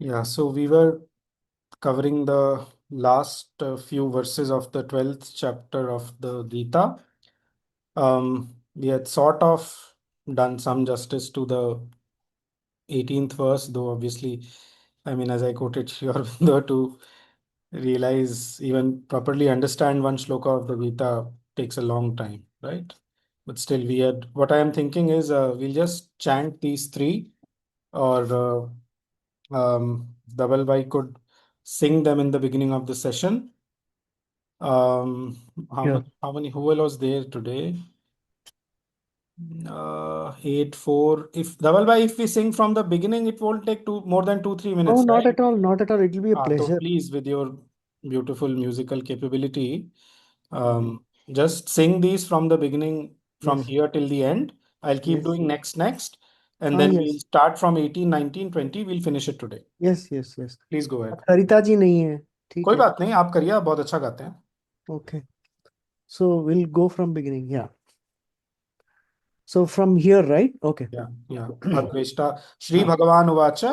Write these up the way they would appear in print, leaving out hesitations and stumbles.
Yeah, so we were covering the last few verses of the 12th chapter of the Gita. We had sort of done some justice to the 18th verse, though obviously, I mean, as I quoted Sri Aurobindo, to realize, even properly understand one shloka of the Gita takes a long time, right? But still, we had what I am thinking is we'll just chant these three, or Double Bhai could sing them in the beginning of the session. Um, how Yeah. much? How many? Who all was there today? 8-4. If Double Bhai, if we sing from the beginning, it won't take more than 2-3 minutes, Oh, not right? at all. Not at all. It will be a So pleasure. please, with your beautiful musical capability, Mhm. just sing these from the beginning, from Yes. here till the end. I'll keep Yes. doing next, and हाँ, then we'll yes. start from 18, 19, 20. We'll finish it today. Yes, yes, yes. Please go ahead. Sarita ji नहीं है. ठीक कोई है. बात नहीं, आप करिए, आप बहुत अच्छा गाते हैं. Okay. So we'll go from beginning. Yeah. So from here, right? Okay. या अद्वेष्टा श्री भगवान उवाच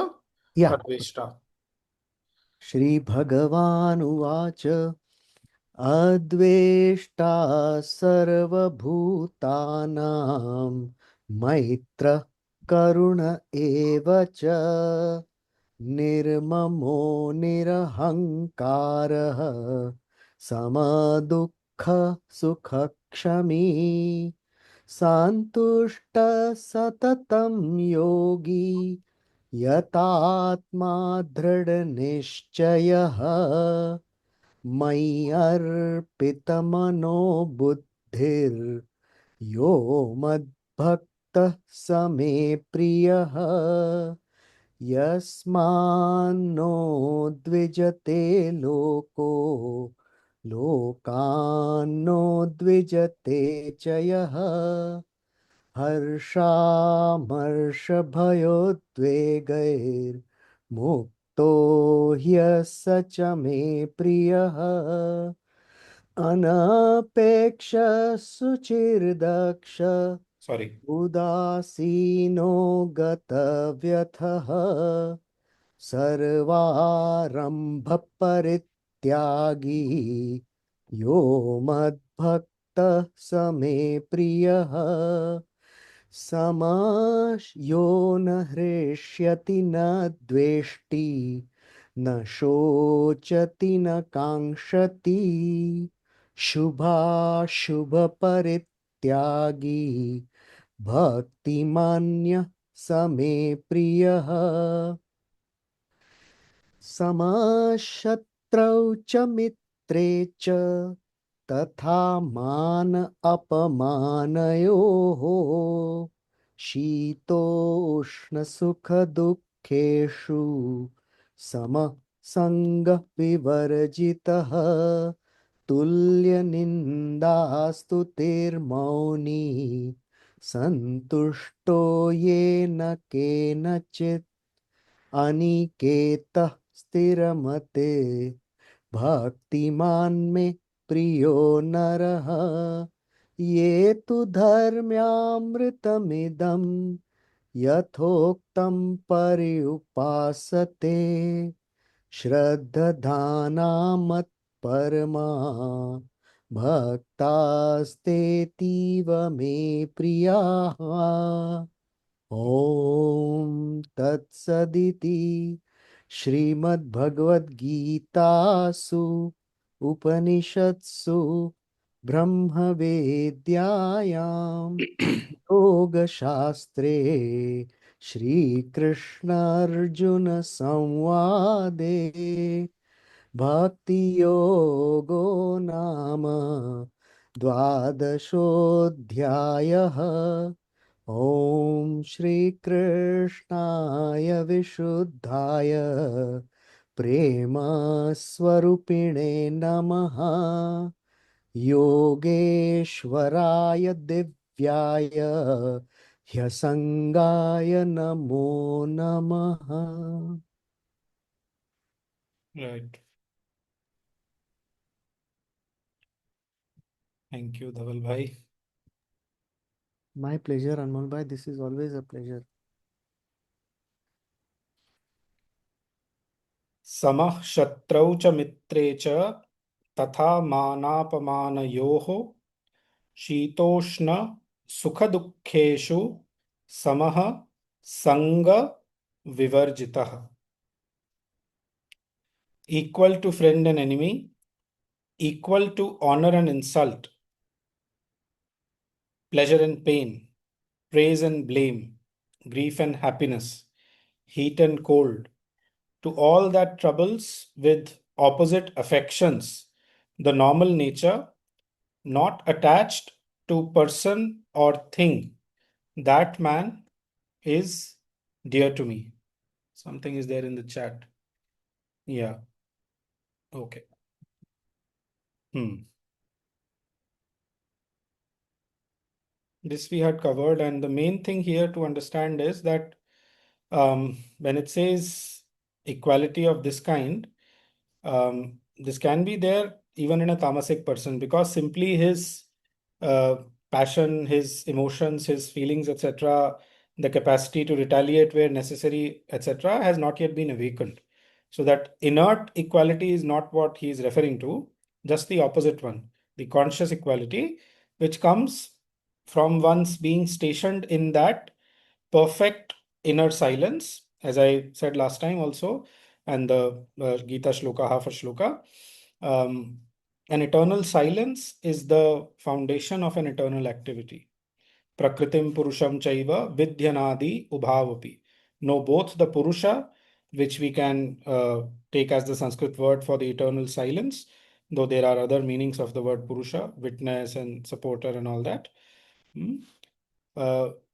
Yeah. अद्वेष्टा. श्री भगवान उवाच अद्वेष्टा सर्वभूतानां मैत्र करुण एव च निर्ममो निरहङ्कारः समदुःख सुखक्षमी सन्तुष्टः सततं योगी यतात्मा दृढनिश्चयः मयि अर्पितमनो बुद्धिर्यो मद्भक्तः स मे प्रियः यस्मान्नो द्विजते लोको लोकान्नो द्विजते च यः हर्षामर्षभयोद्वेगैर्मुक्तो ह्यः स च मे प्रियः अनपेक्ष सुचिर्दक्ष सॉरी. उदासीनो गतव्यथः सर्वारम्भपरित्यागी यो मद्भक्तः स मे प्रियः समयो न हृष्यति न द्वेष्टि न शोचति न काङ्क्षति शुभाशुभपरित्यागी भक्तिमान्यः स मे प्रियः समशत्रौ च मित्रे च तथा मान अपमानयोः शीतोष्णसुखदुःखेषु समः सङ्गः विवर्जितः तुल्यनिन्दास्तुतिर्मौनी सन्तुष्टो येन केनचित् अनिकेतः स्थिरमते भक्तिमान् मे प्रियो नरः ये तु धर्म्यामृतमिदं यथोक्तं पर्युपासते श्रद्धाना मत्परमा भक्तास्तेतीव मे प्रियाः ॐ तत्सदिति श्रीमद्भगवद्गीतासु उपनिषत्सु ब्रह्मवेद्यायां योगशास्त्रे श्रीकृष्णार्जुनसंवादे भक्तियोगो नाम द्वादशोऽध्यायः ॐ श्रीकृष्णाय विशुद्धाय प्रेमस्वरूपिणे नमः योगेश्वराय दिव्याय ह्यसङ्गाय नमो नमः. राइट. थैंक यू धवल भाई. My pleasure, Anmol bhai. This is always a pleasure. समः शत्रौ च मित्रे च तथा मानापमानयोः शीतोष्ण सुखदुःखेषु समः संग विवर्जितः. Equal to friend and enemy, equal to honor and insult, pleasure and pain, praise and blame, grief and happiness, heat and cold, to all that troubles with opposite affections, the normal nature, not attached to person or thing, that man is dear to me. Something is there in the chat. Yeah. Okay. This we had covered, and the main thing here to understand is that when it says equality of this kind, this can be there even in a tamasic person, because simply his uh, passion, his emotions, his feelings, etc., the capacity to retaliate where necessary, etc., has not yet been awakened. So that inert equality is not what he is referring to, just the opposite one, the conscious equality, which comes from one's being stationed in that perfect inner silence, as I said last time also, and the Gita shloka, half a shloka. An eternal silence is the foundation of an eternal activity. Prakritim Purusham Chaiva Vidyanadi Ubhavapi. Know both the Purusha, which we can take as the Sanskrit word for the eternal silence, though there are other meanings of the word Purusha, witness and supporter and all that. Hmm?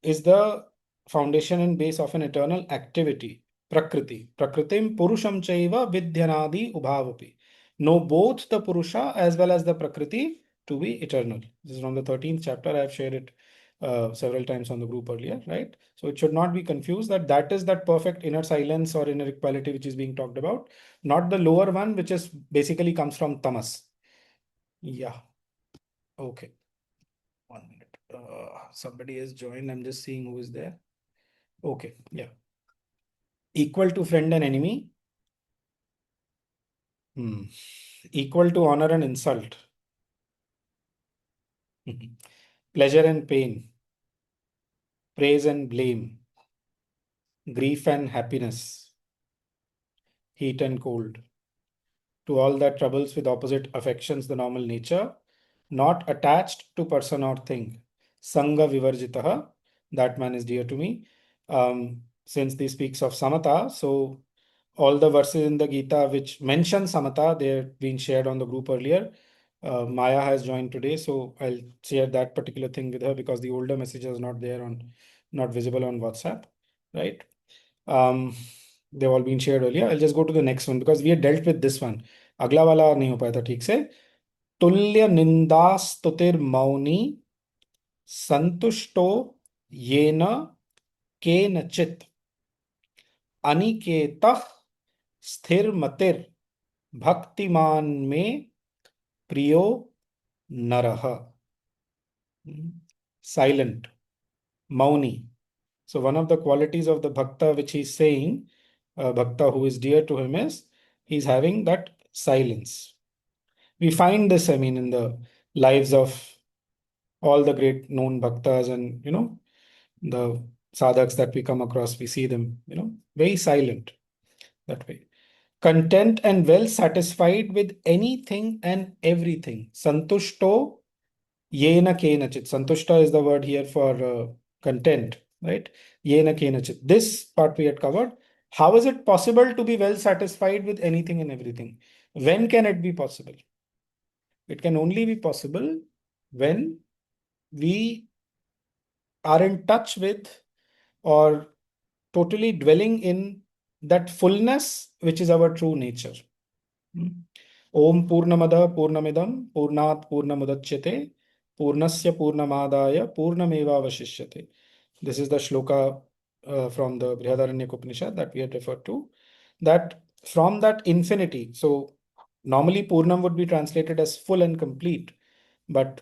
Is the foundation and base of an eternal activity. Prakriti. Prakritim Purusham Chaiva Vidyanadi Ubhavapi. Know both the Purusha as well as the Prakriti to be eternal. This is from the 13th chapter. I have shared it several times on the group earlier, right? So it should not be confused that that is that perfect inner silence or inner equality which is being talked about, not the lower one, which is basically comes from tamas. Yeah. Okay. 1 minute. Somebody has joined. I'm just seeing who is there. Okay. Yeah. Equal to friend and enemy. Equal to honor and insult. Pleasure and pain. Praise and blame. Grief and happiness. Heat and cold. To all that troubles with opposite affections, the normal nature, not attached to person or thing. Sangha vivarjitaha, that man is dear to me. Since this speaks of samatha, so all the verses in the Gita which mention samatha, they've been shared on the group earlier. Maya has joined today, so I'll share that particular thing with her because the older message is not there on, not visible on WhatsApp, right? They've all been shared earlier. I'll just go to the next one because we had dealt with this one. अगला वाला नहीं हो पाया था ठीक से. तुल्य निंदा स्तुतिर मौनी संतुष्टो येन केनचित् अनिकेतः स्थिर मतिर भक्तिमान में प्रियो नरः. Silent, mauni. So one of the qualities of the bhakta which he's saying, bhakta who is dear to him, is he's having that silence. We find this, I mean, in the lives of all the great known bhaktas and, the sadhaks that we come across, we see them, very silent that way. Content and well satisfied with anything and everything. Santushto yena kenachit. Santushta is the word here for content, right? Yena kenachit. This part we had covered. How is it possible to be well satisfied with anything and everything? When can it be possible? It can only be possible when we are in touch with or totally dwelling in that fullness which is our true nature. Om Purnamada Purnamidam Purnat Purnamudachyate Purnasya Purnamadaya Purnameva Vashishyate. This is the shloka from the Brihadaranyaka Upanishad that we had referred to. That from that infinity, so normally Purnam would be translated as full and complete, but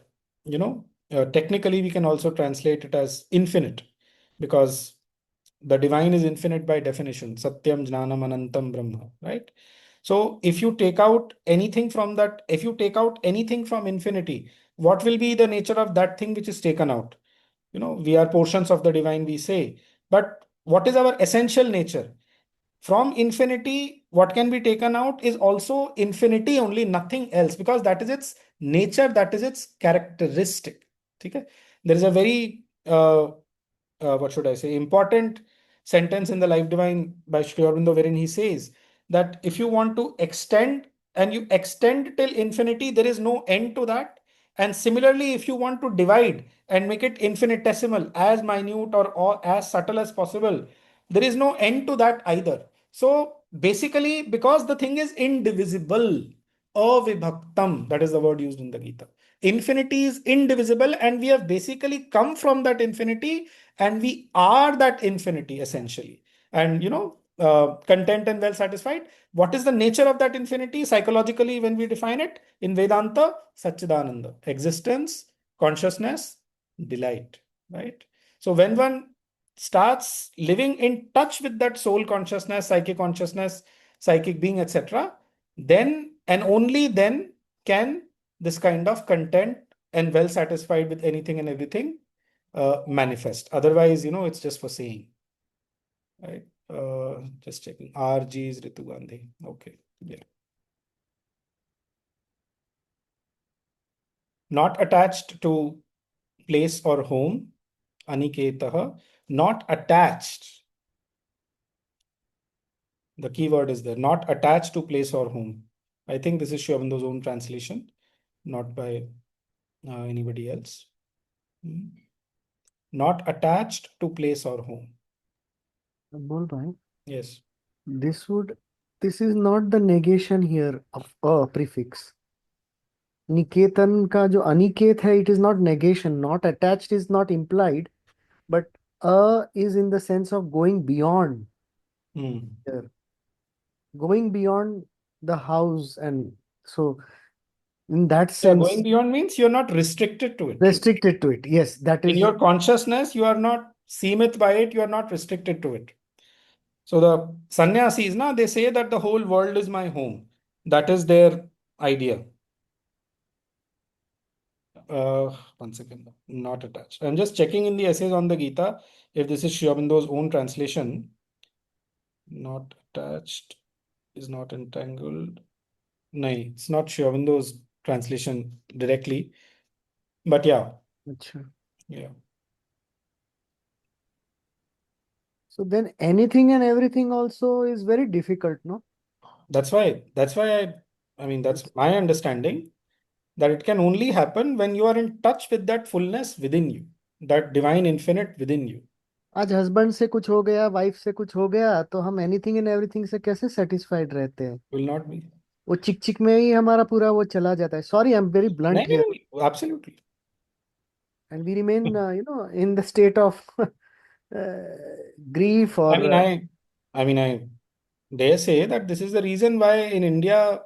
technically we can also translate it as infinite because the divine is infinite by definition. Satyam Jnanam Anantam Brahma, right? So if you take out anything from that, if you take out anything from infinity, what will be the nature of that thing which is taken out? We are portions of the divine, we say. But what is our essential nature? From infinity, what can be taken out is also infinity only, nothing else, because that is its nature, that is its characteristic. Okay? There is a very what should I say, important sentence in the Life Divine by Sri Aurobindo, wherein he says that if you want to extend and you extend till infinity, there is no end to that. And similarly, if you want to divide and make it infinitesimal, as minute or as subtle as possible, there is no end to that either. So basically, because the thing is indivisible, avibhaktam, that is the word used in the Gita. Infinity is indivisible, and we have basically come from that infinity, and we are that infinity essentially. And content and well satisfied. What is the nature of that infinity psychologically when we define it in Vedanta? Satchidananda, existence, consciousness, delight, right? So when one starts living in touch with that soul consciousness, psychic being, etc., then and only then can this kind of content and well satisfied with anything and everything manifest. Otherwise, it's just for saying, right? Just checking. RG is Ritu Gandhi. Okay. Yeah. Not attached to place or home. Aniketaha. Not attached. The key word is there. Not attached to place or home. I think this is Sri Aurobindo's own translation, not by anybody else. Hmm. Not attached to place or home. बोल रहा है Yes. this would this is not the negation here of a prefix. निकेतन का जो अनिकेत है, it is not negation. Not attached is not implied, but is in the sense of going beyond Hmm. here, going beyond the house. And so in that Yeah, going sense, beyond means you're not restricted to it. restricted to it. Yes, that In is. your consciousness, you are not seemeth by it, you are not restricted to it. So the sannyasis, they say that the whole world is my home. That is their idea. One second, not attached. I'm just checking in the essays on the Gita if this is Sri Aurobindo's own translation. Not attached is not entangled. No, it's not Sri Aurobindo's translation directly. But yeah, अच्छा. yeah. So then anything and everything also is very difficult, no? That's why that's my understanding, that it can only happen when you are in touch with that fullness within you, that divine infinite within you. आज husband से कुछ हो गया, wife से कुछ हो गया, तो हम एनीथिंग एंड एवरीथिंग से कैसे सेटिस्फाइड रहते हैं? Will not be. वो चिक चिक में ही हमारा पूरा वो चला जाता है. सॉरी, आई एम वेरी नहीं ब्लंट नहीं हियर. नहीं, absolutely. And we remain in the state of grief I or mean, I dare say that this is the reason why in India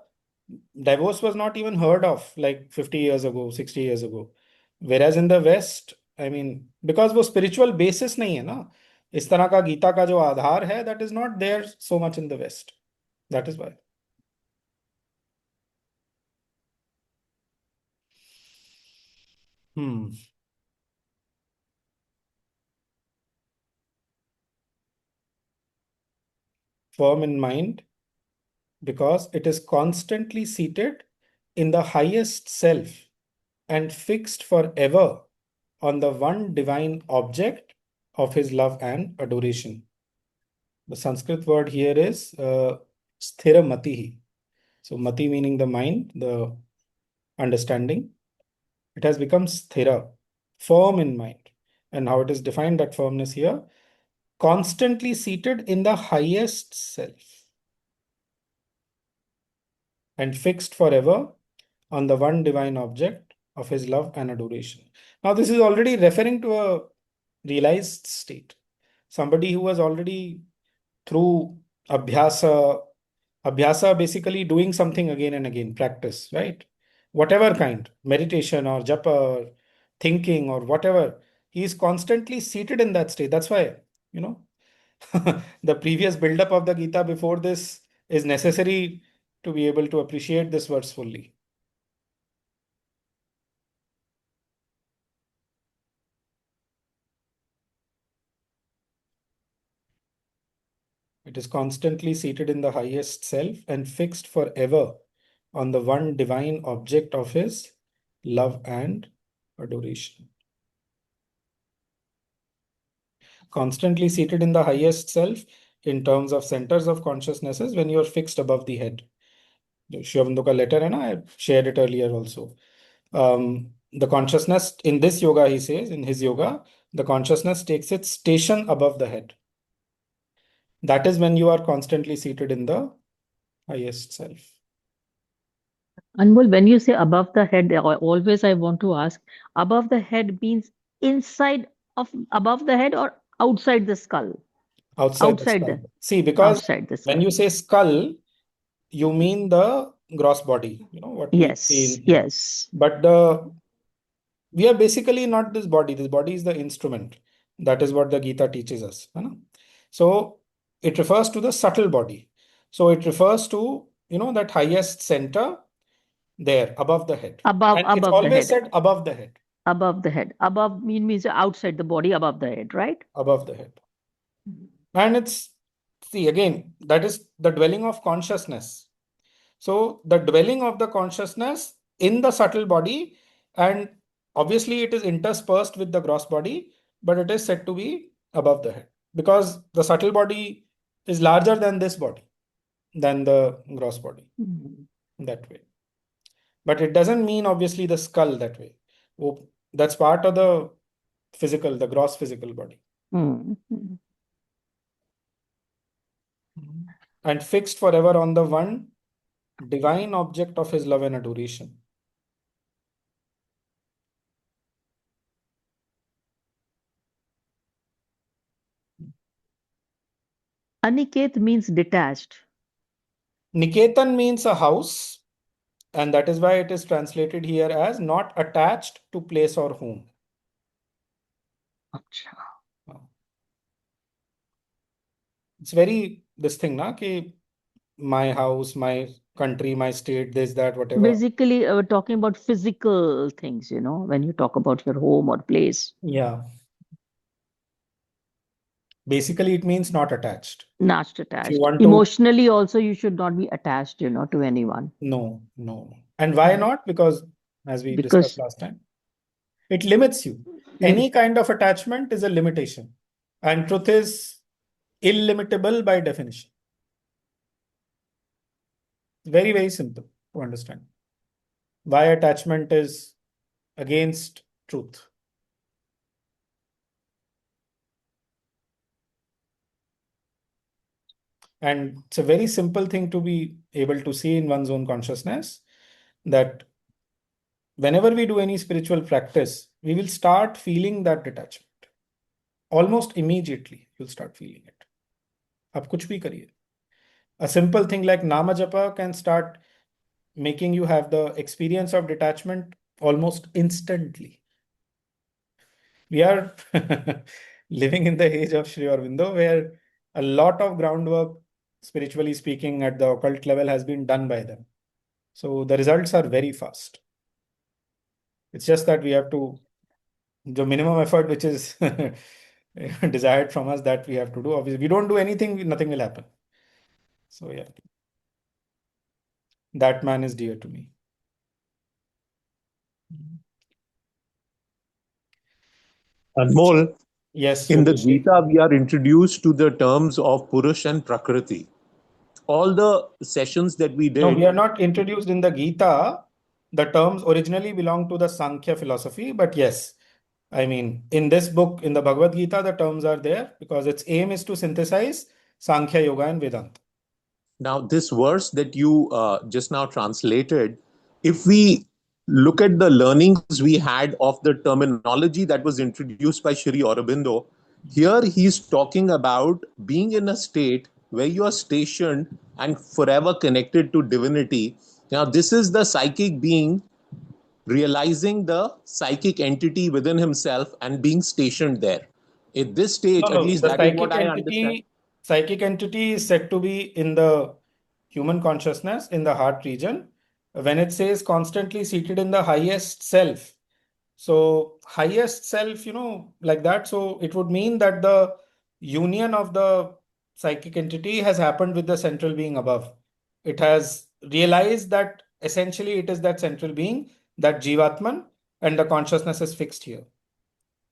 divorce was not even heard of like 50 years ago, 60 years ago. Whereas in the West, because वो spiritual basis नहीं है ना, इस तरह का गीता का जो आधार है, that is not there so much in the West. That is why. Hmm. Firm in mind because it is constantly seated in the highest self and fixed forever on the one divine object of his love and adoration. The Sanskrit word here is sthira matihi. So mati meaning the mind, the understanding. It has become sthira, firm in mind. And how it is defined, that firmness here, constantly seated in the highest self and fixed forever on the one divine object of his love and adoration. Now, this is already referring to a realized state. Somebody who was already through abhyasa, abhyasa basically doing something again and again, practice, right? Whatever kind, meditation or japa or thinking or whatever, he is constantly seated in that state. That's why, you know, the previous build-up of the Gita before this is necessary to be able to appreciate this verse fully. It is constantly seated in the highest self and fixed forever on the one divine object of his love and adoration. Constantly seated in the highest self in terms of centers of consciousnesses when you are fixed above the head. Shiv Aurobindo ka letter hai na, I shared it earlier also. The consciousness in this yoga, he says, in his yoga, the consciousness takes its station above the head. That is when you are constantly seated in the highest self. Anmol, when you say above the head, always I want to ask, above the head means inside of above the head or outside the skull? Outside the Outside skull. the See, because outside the when skull. you say skull, you mean the gross body, what we see Yes, in here. yes. But we are basically not this body. This body is the instrument. That is what the Gita teaches us. So it refers to the subtle body. So it refers to, that highest center there above the head. And it's Above the always head. said above the head. Above the head. Above means outside the body, above the head, right? Above the head. And see, again, that is the dwelling of consciousness. So the dwelling of the consciousness in the subtle body, and obviously it is interspersed with the gross body, but it is said to be above the head because the subtle body is larger than this body, than the gross body, that way. But it doesn't mean obviously the skull that way. That's part of the physical, the gross physical body. And fixed forever on the one divine object of his love and adoration. Aniket means detached. Niketan means a house, and that is why it is translated here as not attached to place or home. It's very this thing, na, ki my house, my country, my state, this, that, whatever. Basically, we're talking about physical things, when you talk about your home or place. Yeah. Basically, it means not attached. Not If you attached. want to, Emotionally, also, you should not be attached, to anyone. no. And why not? Because as we Because discussed last time, it limits you. Any kind of attachment is a limitation, and truth is illimitable by definition. Very, very simple to understand. Why attachment is against truth. And it's a very simple thing to be able to see in one's own consciousness that whenever we do any spiritual practice, we will start feeling that detachment. Almost immediately, you'll start feeling it. आप कुछ भी करिए. A simple thing like Nama Japa can start making you have the experience of detachment almost instantly. We are living in the age of Sri Aurobindo where a lot of groundwork, spiritually speaking, at the occult level has been done by them. So the results are very fast. It's just that we have to, the minimum effort which is desired from us, that we have to do. Obviously, if we don't do anything, nothing will happen. So yeah, that man is dear to me. Anmol, Yes, in the Yogesh. Gita, we are introduced to the terms of Purush and Prakriti. All the sessions that we No, we did, are not introduced in the Gita. The terms originally belong to the Sankhya philosophy, but yes, I mean, in this book, in the Bhagavad Gita, the terms are there because its aim is to synthesize Sankhya, Yoga, and Vedanta. now this verse that you just now translated, if we look at the learnings we had of the terminology that was introduced by Sri Aurobindo, here he's talking about being in a state where you are stationed and forever connected to divinity. Now, this is the psychic being realizing the psychic entity within himself and being stationed there. At this stage, at No, least the that is what I understand. psychic entity is said to be in the human consciousness in the heart region. When it says constantly seated in the highest self, so highest self, like that. So it would mean that the union of the psychic entity has happened with the central being above. It has realized that essentially it is that central being, that Jivatman, and the consciousness is fixed here.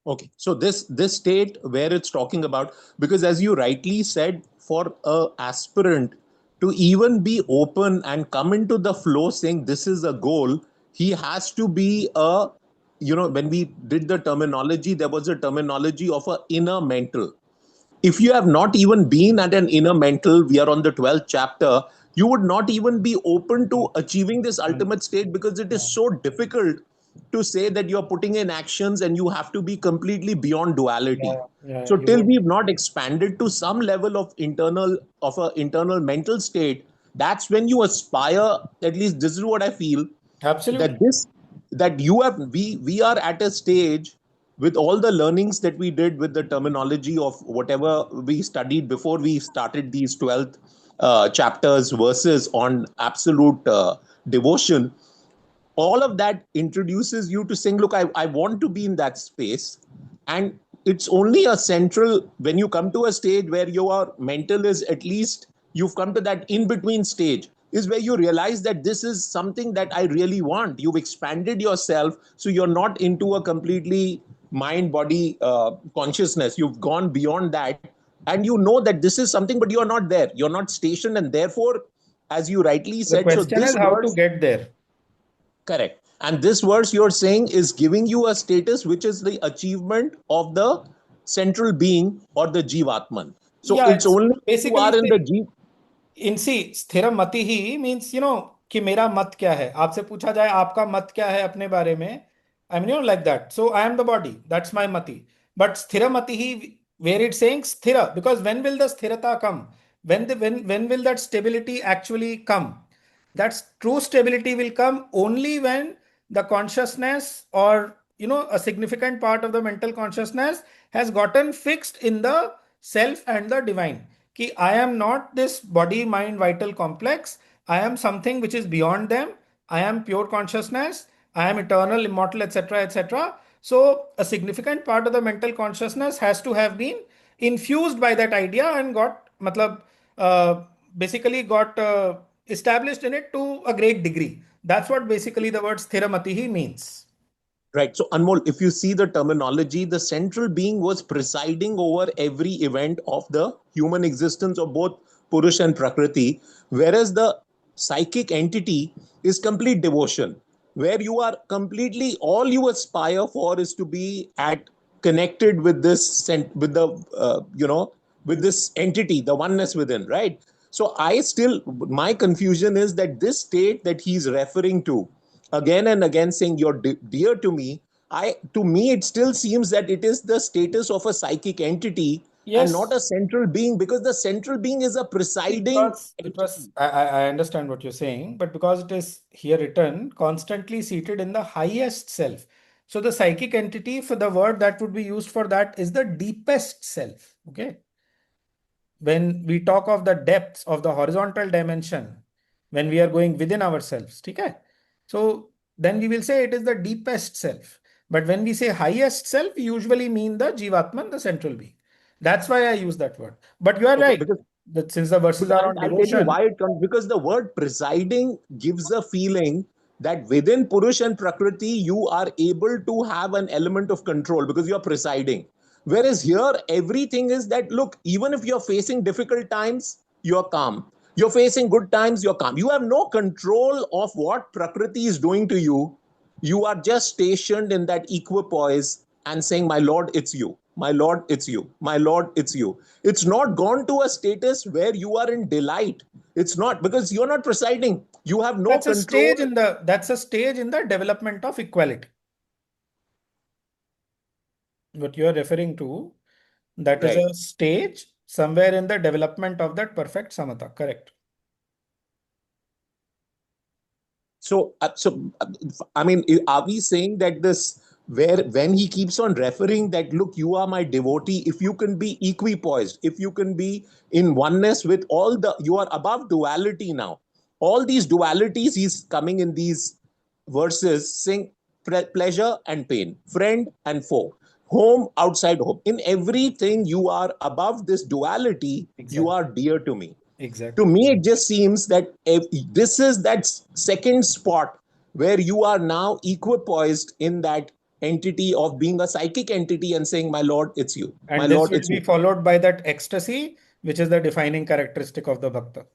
Okay, so this state where it's talking about, because as you rightly said, for a aspirant to even be open and come into the flow saying this is a goal, he has to be a, when we did the terminology, there was a terminology of a inner mental. If you have not even been at an inner mental, we are on the 12th chapter, you would not even be open to achieving this ultimate state, because it is so difficult to say that you're putting in actions and you have to be completely beyond duality. So You till would. we've not expanded to some level of an internal mental state, that's when you aspire, at least this is what I feel, Absolutely. that you have we are at a stage with all the learnings that we did with the terminology of whatever we studied before we started these 12th chapters verses on absolute devotion. All of that introduces you to saying, look, I want to be in that space. And it's only a central, when you come to a stage where your mental is, at least you've come to that in between stage, is where you realize that this is something that I really want. You've expanded yourself, so you're not into a completely mind body consciousness. You've gone beyond that, and you know that this is something, but you're not there, you're not stationed. And therefore, as you rightly The said, so question is this how to verse, get there. correct. And this verse you're saying is giving you a status which is the achievement of the central being or the Jivatman. So Yeah, it's it's only you basically are in the saying Jeev. in सी स्थिर मति ही means कि मेरा मत क्या है, आपसे पूछा जाए आपका मत क्या है अपने बारे में, I mean like that, so I am the body, that's my मति. बट स्थिर मति ही, वेयर इट सेइंग स्थिर, बिकॉज व्हेन विल द स्थिरता कम, when will that stability actually come? That true stability will come only when the consciousness, or a significant part of the mental consciousness, has gotten fixed in the self and the divine. Ki I am not this body mind vital complex, I am something which is beyond them, I am pure consciousness, I am eternal, immortal, etc., etc. So a significant part of the mental consciousness has to have been infused by that idea and got matlab, uh, basically got established in it to a great degree. That's what basically the word sthiramatihi means. Right. So, Anmol, if you see the terminology, the central being was presiding over every event of the human existence of both Purush and Prakriti, whereas the psychic entity is complete devotion, where you are completely, all you aspire for is to be at connected with this, with the, with this entity, the oneness within, right? So, my confusion is that this state that he's referring to, again and again saying you're dear to me, to me it still seems that it is the status of a psychic entity and not Yes, a central being, because the central being is a presiding because it was, entity. I understand what you're saying, but because it is here written, constantly seated in the highest self. So the psychic entity, for the word that would be used for that, is the deepest self. Okay. When we talk of the depths of the horizontal dimension, when we are going within ourselves, okay? So then we will say it is the deepest self. But when we say highest self, we usually mean the Jivatman, the central being. That's why I use that word. But you are Okay, right because that since the verses are on I'll tell you devotion, why it comes, because the word presiding gives a feeling that within Purush and Prakriti, you are able to have an element of control because you're presiding. Whereas here, everything is that, look, even if you're facing difficult times, you're calm. You're facing good times, you're calm. You have no control of what Prakriti is doing to you. You are just stationed in that equipoise and saying, my Lord, it's you. My Lord, it's you. My Lord, it's you. It's not gone to a status where you are in delight. It's not, because you're not presiding. You have no that's a control. stage in the development of equality. What you are referring to, that is Right. a stage somewhere in the development of that perfect samatha. Correct. So, I mean, are we saying that this where when he keeps on referring that, look, you are my devotee, if you can be equipoised, if you can be in oneness with all the, you are above duality now. All these dualities he's coming in these verses saying pleasure and pain, friend and foe, home, outside home. In everything you are above this duality, you Exactly. are dear to me. To Exactly. me, it just seems that if this is that second spot where you are now equipoised in that entity of being a psychic entity and saying, my Lord, it's you. My And this Lord, will it's be you. followed by that ecstasy, which is the defining characteristic of the bhakta.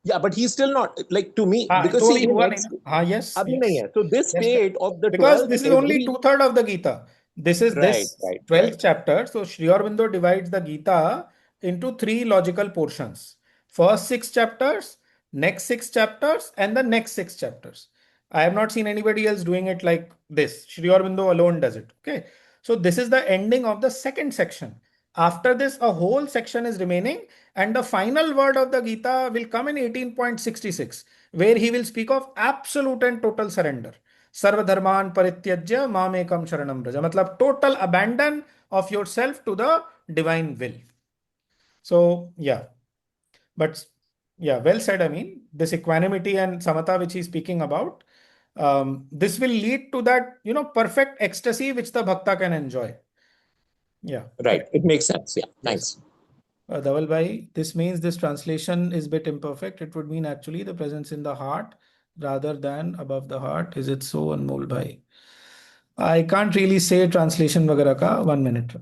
Yeah, but he's still not, like, to me, हाँ because तो see, अभी in हुआ नहीं next, ना हाँ yes abhi nahi yes hai. So this yes state of the because 12th, this is only every, two-third of the Gita. This is right, this right, 12th right. chapter. So Sri Aurobindo divides the Gita into three logical portions. First six chapters, next six chapters, and the next six chapters. I have not seen anybody else doing it like this. Sri Aurobindo alone does it. Okay. So this is the ending of the second section. After this, a whole section is remaining, and the final word of the Gita will come in 18.66, where he will speak of absolute and total surrender. Sarvadharman parityajya mamekam sharanam braja. Matlab total abandon of yourself to the divine will. So, yeah. But yeah, well said. I mean, this equanimity and samatha which he's speaking about, this will lead to that, perfect ecstasy which the bhakta can enjoy. Yeah, Right. correct. It makes sense. Yeah. Yes. Thanks. Dhaval bhai, this means this translation is bit imperfect. It would mean actually the presence in the heart rather than above the heart. Is it so, Anmol bhai? I can't really say translation वगैरह का. 1 minute.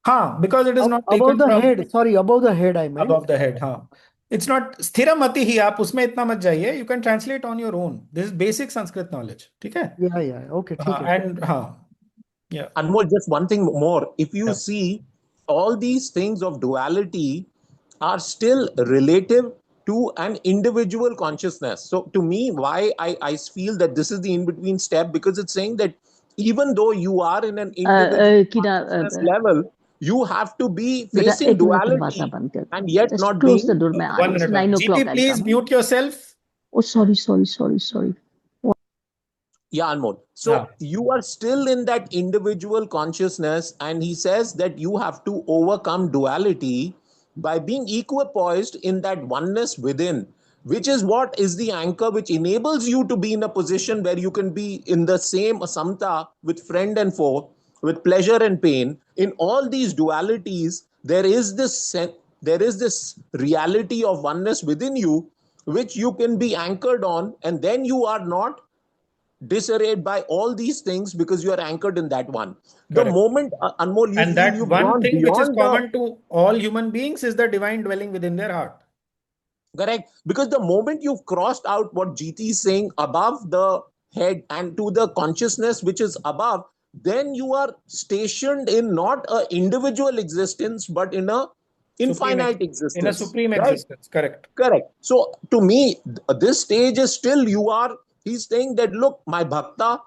हाँ, because it is not Above taken the from head, sorry, above the head, I meant. above the head. हाँ. It's not स्थिरमति ही आप उसमें इतना मत जाइए. You can translate on your own. This is basic Sanskrit knowledge. ठीक है? Yeah, yeah, okay, ठीक हाँ, है. and हाँ, yeah, Anmol, just one thing more. If you yeah. see, all these things of duality are still relative to an individual consciousness. So, to me, why I feel that this is the in between step, because it's saying that even though you are in an individual consciousness level, you have to be बेटा facing एक minute दरवाजा duality बंद कर दो and yet just not close the being. Door मैं आ रही 1 minute. हूँ 9 o'clock GP, I'll please come mute yourself. oh sorry Yeah, Anmol. हाँ, So you are still in that individual consciousness, and he says that you have to overcome duality by being equipoised in that oneness within, which is what is the anchor which enables you to be in a position where you can be in the same samta with friend and foe, with pleasure and pain. In all these dualities, there is this reality of oneness within you, which you can be anchored on, and then you are not disarrayed by all these things because you are anchored in that one. The correct. moment, Anmol, you And feel that you've one gone thing which is beyond the common to all human beings is the divine dwelling within their heart. correct, because the moment you've crossed out what GT is saying above the head and to the consciousness which is above, then you are stationed in not a individual existence but in a Supreme, infinite in a existence, supreme right? existence. Correct. Correct. So to me, this stage is still you are, he's saying that, look, my bhakta,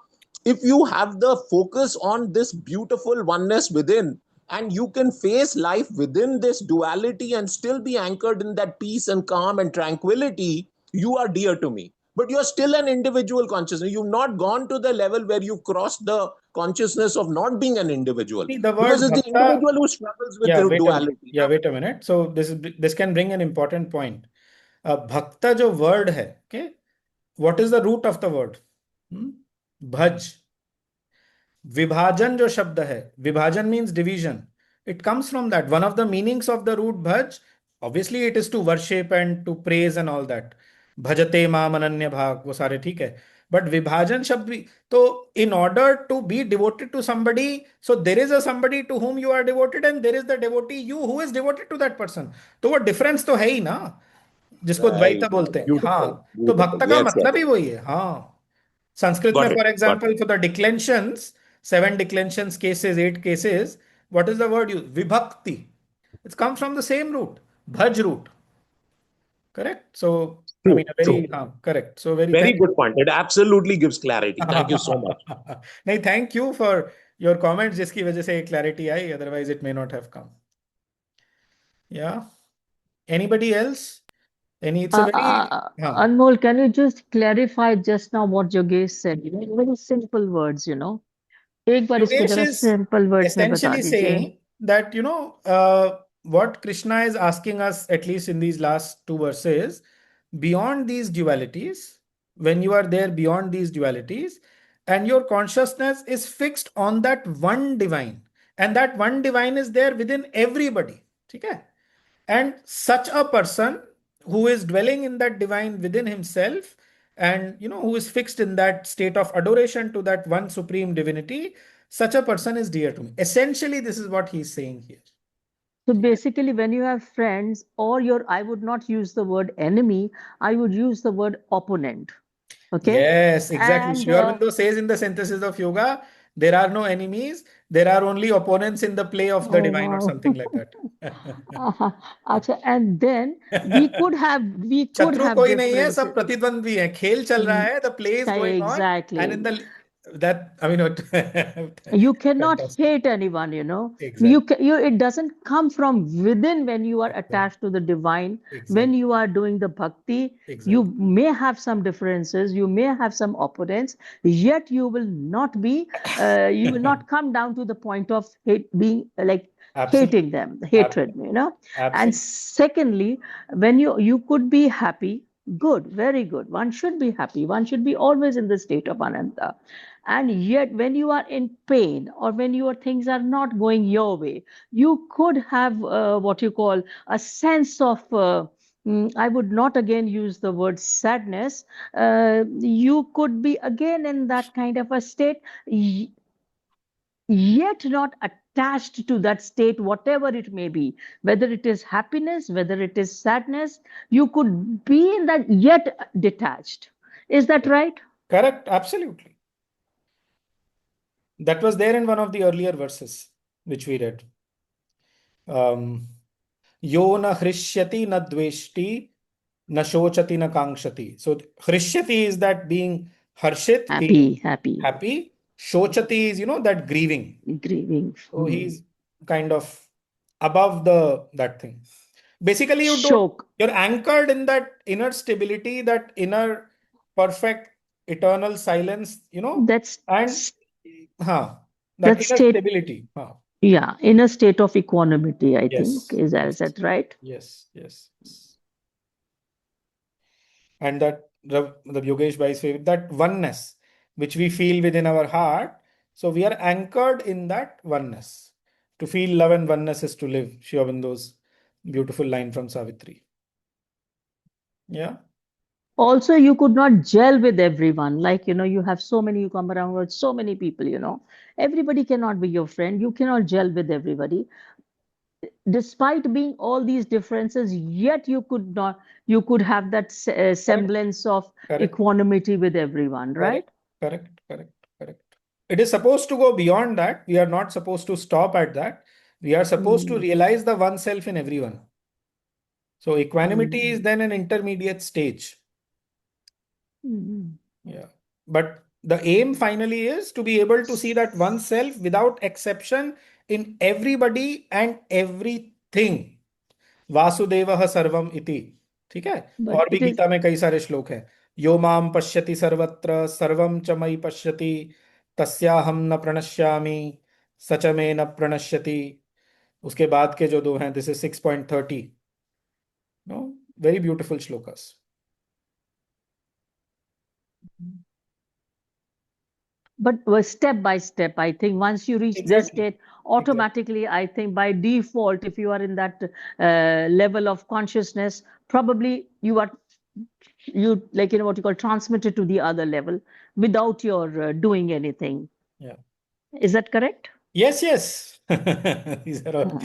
if you have the focus on this beautiful oneness within, and you can face life within this duality and still be anchored in that peace and calm and tranquility, you are dear to me. But you're still an individual consciousness. You've not gone to the level where you've crossed the consciousness of not being an individual. See, the Because word it's the bhakta. individual who struggles with Yeah, the wait a minute. duality. Yeah, wait a minute. So this can bring an important point. Bhakta जो word है, okay? What is the root of the word? Bhaj. विभाजन जो शब्द है, विभाजन means division. It comes from that. One of the meanings of the root bhaj, obviously it is to worship and to praise and all that. भजते माम अनन्य भाग, वो सारे ठीक है. But विभाजन शब्द भी तो in order to be devoted to somebody, so there is a somebody to whom you are devoted and there is the devotee you who is devoted to that person. तो वो difference तो है ही ना, जिसको द्वैत Right, बोलते right. हैं. Beautiful, हाँ, तो beautiful. भक्त का Yes, yes. मतलब ही वही है. हाँ, संस्कृत में Got it. For Got it. Example for the declensions, 7 declensions cases, 8 cases, what is the word used? Vibhakti. It comes from the same root, bhaj root. Correct. So I mean True, a very true. correct. So very Very thank good point. It absolutely gives clarity. Thank you so much. नहीं, thank you for your comments जिसकी वजह से clarity I, otherwise it may not have come. Yeah. Anybody else? It's a very, Anmol, can you just clarify just now what Yogesh said? Very simple words, एक बार इसको Yogesh जरा is simple words में बता essentially दीजिए. saying that, what Krishna is asking us, at least in these last two verses, beyond these dualities, when you are there beyond these dualities, and your consciousness is fixed on that one divine, and that one divine is there within everybody. Okay? And such a person who is dwelling in that divine within himself, and who is fixed in that state of adoration to that one supreme divinity, such a person is dear to me. Essentially, this is what he's saying here. So basically, when you have friends or I would not use the word enemy, I would use the word opponent. Okay? Yes, exactly. And Sri Aurobindo says in the Synthesis of Yoga, there are no enemies, there are only opponents in the play of the oh divine, or wow. something like that. अच्छा, and then we could have शत्रु कोई नहीं है, सब differences. प्रतिद्वंदी है, खेल चल रहा है, the play is going on, and in Exactly. that, I mean, You cannot fantastic. hate anyone, Exactly. it doesn't come from within when you are attached to the divine. Exactly. When you are doing the bhakti, Exactly. you may have some differences, you may have some opponents, yet you will not be, you will not come down to the point of being like Absolutely. hating them, hatred, And Absolutely. secondly, when you could be happy, good, very good. One should be happy. One should be always in the state of ananda. And yet, when you are in pain or when your things are not going your way, you could have what you call a sense of, I would not again use the word sadness. You could be again in that kind of a state, yet not attached to that state, whatever it may be, whether it is happiness, whether it is sadness, you could be in that yet detached. Is that right? Correct. Absolutely. That was there in one of the earlier verses which we read. Yo na hrishyati na dveshti na shochati na kankshati. So hrishyati is that being harshit, being happy. Shochati is, that grieving. So he's kind of above that thing. Basically, you're anchored in that inner stability, that inner perfect eternal silence, That's and that that inner state, stability. Yeah, in a state of equanimity, I Yes, think. Is that right? Yes. And that the Yogesh Bhai's favorite, that oneness which we feel within our heart. So we are anchored in that oneness. To feel love and oneness is to live. Sri Aurobindo's beautiful line from Savitri. Yeah. Also, you could not gel with everyone. Like, you have so many, you come around with so many people. Everybody cannot be your friend. You cannot gel with everybody. Despite being all these differences, yet you could have that semblance of equanimity with everyone, right? Correct. It is supposed to go beyond that. We are not supposed to stop at that. We are supposed to realize the oneself in everyone. So equanimity is then an intermediate stage. Yeah. But the aim finally is to be able to see that oneself without exception in everybody and everything. वासुदेवः सर्वम इति. ठीक है? और भी गीता में कई सारे श्लोक हैं. यो माम पश्यति सर्वत्र सर्वम च मयि पश्यति तस्याहम न प्रणश्यामि सच में न प्रणश्यति. उसके बाद के जो दो हैं, this is 6.30. No, very beautiful shlokas. But step by step, I think once you reach this state, automatically, I think by default, if you are in that level of consciousness, probably you like, what you call transmitted to the other level without your doing anything. Yeah. Is that correct? Yes. These are all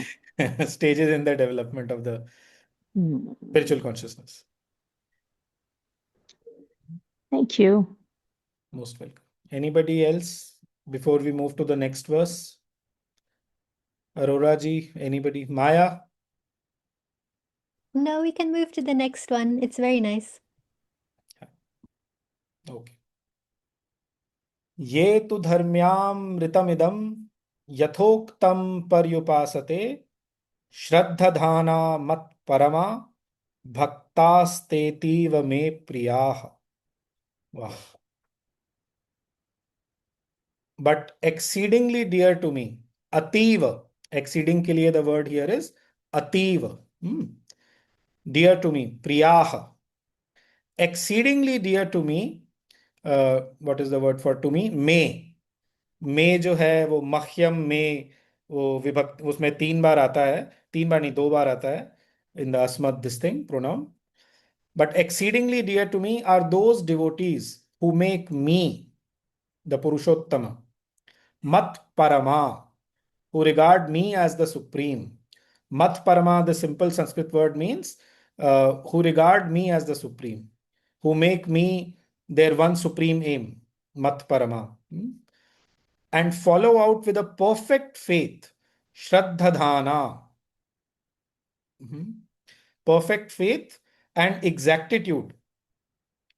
stages in the development of the spiritual consciousness. Thank you. Most welcome. Anybody else before we move to the next verse? Aurora ji, anybody? Maya? No, we can move to the next one. It's very nice. Okay. ये तु धर्म्यामृतमिदं यथोक्तं पर्युपासते श्रद्धधाना मत्परमा भक्तास्तेतीव मे प्रियाः. वाह. But exceedingly dear to me. Ativ. Exceeding के लिए the word here is ativ. Dear to me. Priyah. Exceedingly dear to me. What is the word for to me? May. May जो है वो मह्यम में वो विभक्त उसमें 3 बार आता है. 3 बार नहीं, 2 बार आता है in the asmat this thing pronoun. But exceedingly dear to me are those devotees who make me the Purushottama. Mat Parama, who regard me as the supreme. Mat Parama, the simple Sanskrit word means who regard me as the supreme, who make me their one supreme aim. Mat Parama. And follow out with a perfect faith. Shraddhadhana. Perfect faith and exactitude.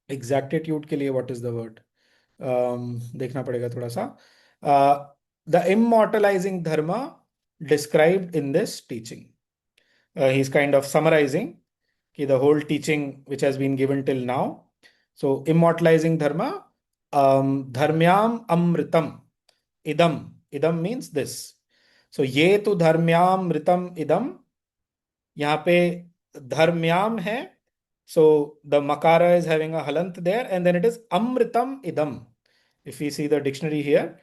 Exactitude के लिए what is the word? देखना पड़ेगा थोड़ा सा. The immortalizing dharma described in this teaching. He's kind of summarizing the whole teaching which has been given till now. So immortalizing dharma, dharmyam amritam idam. Idam means this. So ye tu dharmyam ritam idam. यहाँ पे धर्म्याम है. So the makara is having a halant there, and then it is amritam idam. If we see the dictionary here,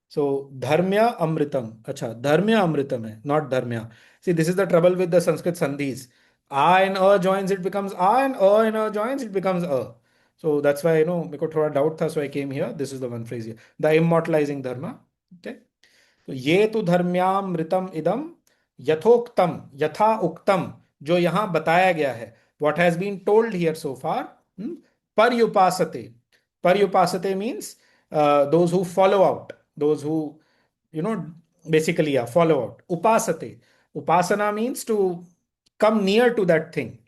so dharmya amritam. Acha, dharmya amritam hai, not dharmya. See, this is the trouble with the Sanskrit sandhis. A and a joins, it becomes a, and a joins, it becomes a. So that's why, मेरे को थोड़ा doubt था, so I came here. This is the one phrase here. The immortalizing dharma. Okay. तो ये तो धर्म्यामृतम इदम यथोक्तम यथा उक्तम, जो यहां बताया गया है, what has been told here so far. Paryupasate. Paryupasate means those who follow out, those who basically follow out. Upasate. Upasana means to come near to that thing,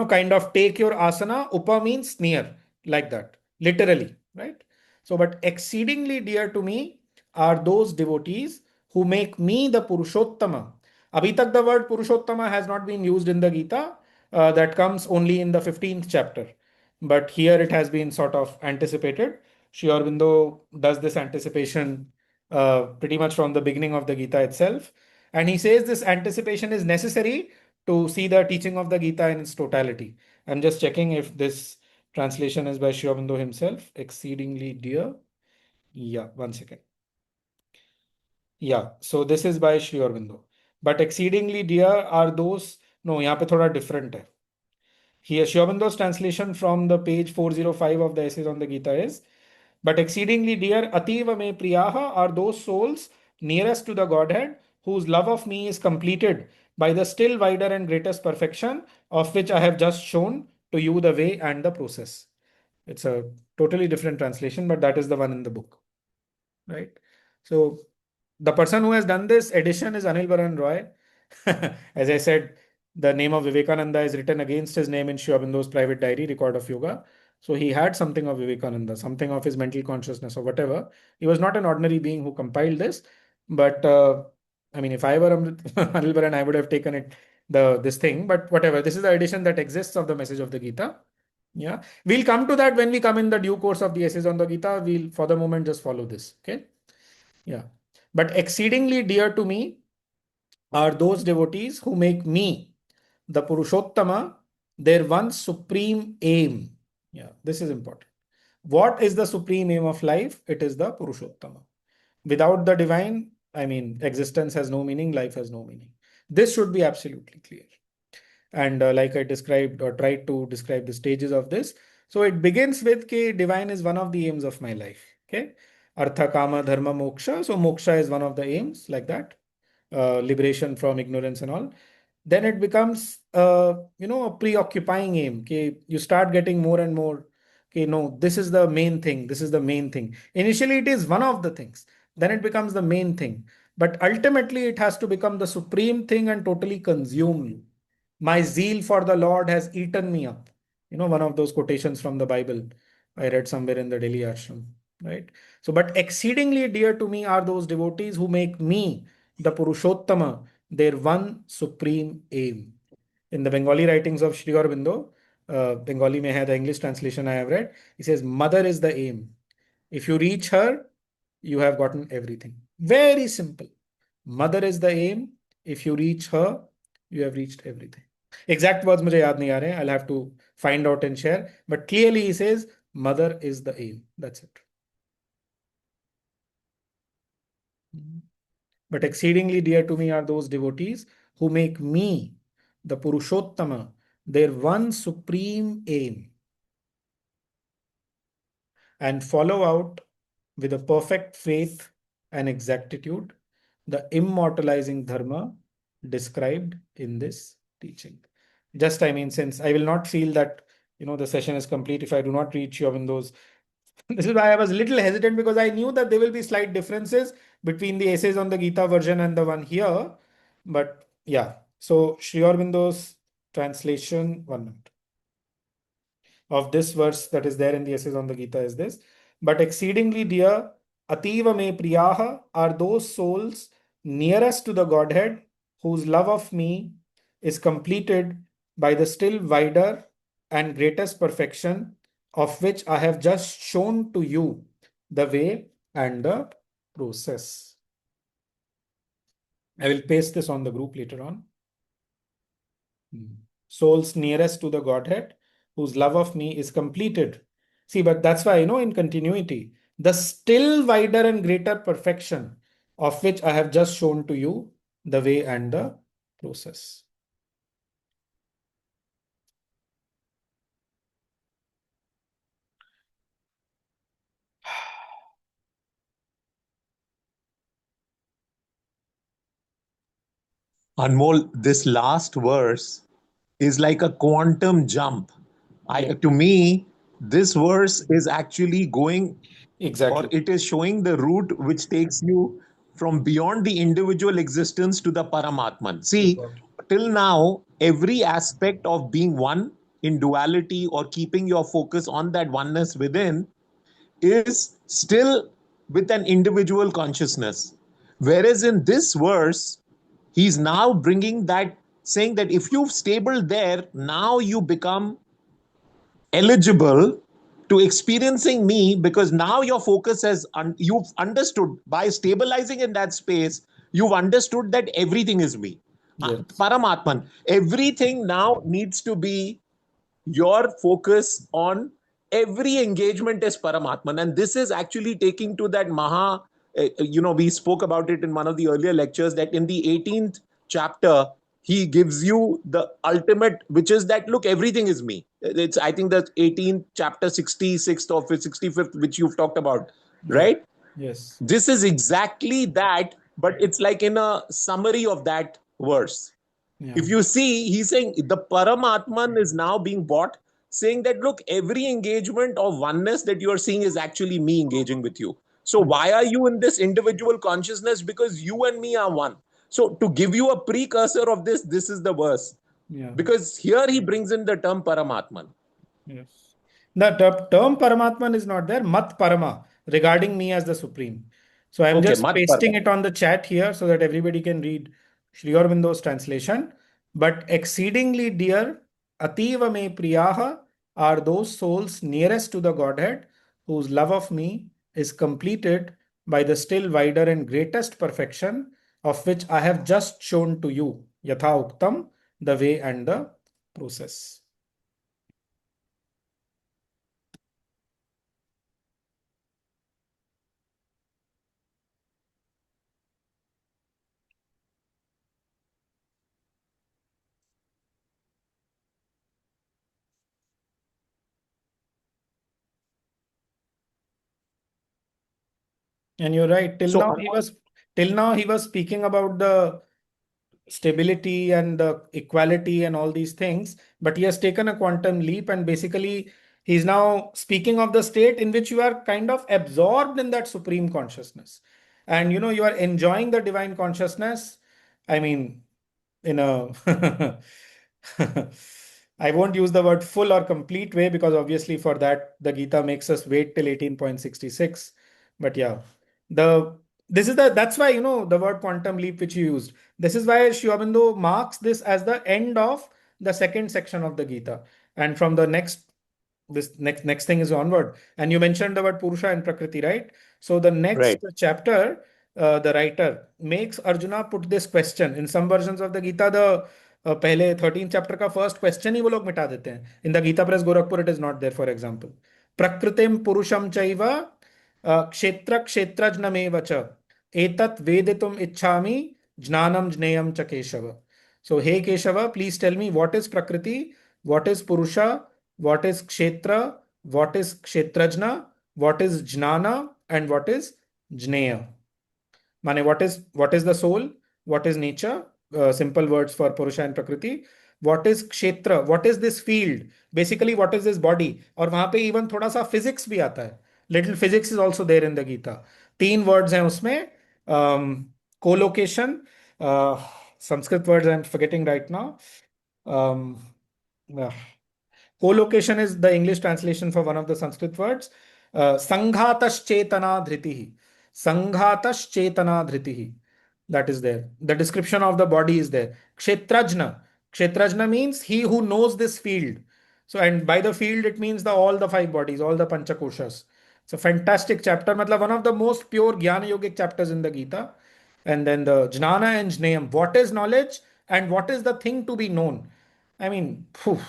kind of take your asana. Upa means near, like that, literally, right? So, but exceedingly dear to me are those devotees who make me the Purushottama. Abhi tak the word Purushottama has not been used in the Gita. That comes only in the 15th chapter. But here it has been sort of anticipated. Sri Aurobindo does this anticipation pretty much from the beginning of the Gita itself. And he says this anticipation is necessary to see the teaching of the Gita in its totality. I'm just checking if this translation is by Sri Aurobindo himself. Exceedingly dear. Yeah, 1 second. Yeah, so this is by Sri Aurobindo. But exceedingly dear are those. No, यहाँ पे थोड़ा different है. Here, Sri Aurobindo's translation from the page 405 of the Essays on the Gita is, but exceedingly dear, ativa me priyaha, are those souls nearest to the Godhead, whose love of me is completed by the still wider and greatest perfection, of which I have just shown to you the way and the process. It's a totally different translation, but that is the one in the book, right? So the person who has done this edition is Anil Baran Roy. As I said, the name of Vivekananda is written against his name in Sri Aurobindo's private diary, Record of Yoga. So he had something of Vivekananda, something of his mental consciousness or whatever. He was not an ordinary being who compiled this. But I mean, if I were Anil Baran, I would have taken it, this thing. But whatever, this is the edition that exists of the message of the Gita. Yeah, we'll come to that when we come in the due course of the essays on the Gita. We'll, for the moment, just follow this. Okay. Yeah. But exceedingly dear to me are those devotees who make me, the Purushottama, their one supreme aim. Yeah, this is important. What is the supreme aim of life? It is the Purushottama. Without the divine, I mean, existence has no meaning, life has no meaning. This should be absolutely clear. And like I described or tried to describe the stages of this. So it begins with K, divine is one of the aims of my life. Okay. Artha, Kama, Dharma, Moksha. So moksha is one of the aims, like that. Liberation from ignorance and all. Then it becomes a preoccupying aim. Okay, you start getting more and more. Okay, no, this is the main thing. This is the main thing. Initially, it is one of the things. Then it becomes the main thing. But ultimately, it has to become the supreme thing and totally consume you. My zeal for the Lord has eaten me up. One of those quotations from the Bible I read somewhere in the Delhi ashram, right? So, but exceedingly dear to me are those devotees who make me, the Purushottama, their one supreme aim. in the Bengali writings of Sri Aurobindo, Bengali mein hai, the English translation I have read, he says, Mother is the aim. If you reach her, you have gotten everything. Very simple. Mother is the aim. If you reach her, you have reached everything. Exact words मुझे याद नहीं आ रहे हैं. I'll have to find out and share. But clearly he says, Mother is the aim. That's it. But exceedingly dear to me are those devotees who make me, the Purushottama, their one supreme aim and follow out with a perfect faith and exactitude the immortalizing dharma described in this teaching. Just, I mean, since I will not feel that, the session is complete if I do not reach your windows. This is why I was a little hesitant, because I knew that there will be slight differences between the essays on the Gita version and the one here. But yeah, so Sri Aurobindo's translation, one minute, of this verse that is there in the essays on the Gita is this. But exceedingly dear, ativa me priyaha, are those souls nearest to the Godhead whose love of me is completed by the still wider and greatest perfection, of which I have just shown to you the way and the process. I will paste this on the group later on. Souls nearest to the Godhead, whose love of me is completed. See, but that's why, in continuity, the still wider and greater perfection, of which I have just shown to you the way and the process. Anmol, this last verse is like a quantum jump. To me, this verse is actually going, or Exactly. it is showing the route which takes you from beyond the individual existence to the Paramatman. See, till now, every aspect of being one in duality or keeping your focus on that oneness within is still with an individual consciousness. Whereas in this verse, he's now bringing that, saying that if you've stable there, now you become eligible to experiencing me, because now your focus has you've understood, by stabilizing in that space, you've understood that everything is me. Yes. Paramatman, everything now needs to be your focus on, every engagement is Paramatman. And this is actually taking to that we spoke about it in one of the earlier lectures, that in the 18th chapter, he gives you the ultimate, which is that, look, everything is me. It's, I think, the 18th chapter, 66th or 65th, which you've talked about, right? Yes. This is exactly that, but it's like in a summary of that verse. Yeah. If you see, he's saying the Paramatman is now being bought, saying that, look, every engagement of oneness that you are seeing is actually me engaging with you. So why are you in this individual consciousness? Because you and me are one. So to give you a precursor of this, this is the verse. Yeah. Because here he brings in the term Paramatman. Yes. The term Paramatman is not there. Mat Parama, regarding me as the Supreme. So I'm Okay, just Mat pasting Parama. it on the chat here so that everybody can read Sri Aurobindo's translation. But exceedingly dear, Ativa me priyaha, are those souls nearest to the Godhead whose love of me is completed by the still wider and greatest perfection, of which I have just shown to you, Yatha Uktam, the way and the process. And you're right. Till now he was speaking about the stability and the equality and all these things, but he has taken a quantum leap, and basically he's now speaking of the state in which you are kind of absorbed in that supreme consciousness, and you are enjoying the divine consciousness. I mean, in a I won't use the word full or complete way, because obviously for that the Gita makes us wait till 18.66. But yeah, that's why the word quantum leap which you used. This is why Sri Aurobindo marks this as the end of the second section of the Gita. And from the next thing is onward. And you mentioned the word Purusha and Prakriti, right? So the next Right. chapter, the writer makes Arjuna put this question. In some versions of the Gita, the पहले 13th chapter का first question ही वो लोग मिटा देते हैं. In the Gita Press Gorakhpur, it is not there, for example. प्रकृतिम पुरुषम चैव क्षेत्र क्षेत्रज्ञमेव च एतत् वेदितुम इच्छामि ज्ञानम ज्ञेयम च Keshav. So, hey Keshava, please tell me what is Prakriti, what is Purusha, what is Kshetra, what is Kshetrajna, what is Jnana, and what is Jneya. Mane, what is the soul? What is nature? Simple words for Purusha and Prakriti. What is Kshetra? What is this field? Basically, what is this body? और वहां पे even थोड़ा सा physics भी आता है. Little physics is also there in the Gita. 3 words हैं उसमें. Co-location. Sanskrit words I'm forgetting right now. Uh, Co-location is the English translation for one of the Sanskrit words. Sanghataschetana dhritihi. Sanghataschetana dhritihi. That is there. The description of the body is there. Kshetrajna. Kshetrajna means he who knows this field. So, and by the field, it means all the 5 bodies, all the Panchakoshas. It's a fantastic chapter. Matlab, one of the most pure Jnana Yogic chapters in the Gita. And then the Jnana and Jnayam. What is knowledge and what is the thing to be known? I mean, phew,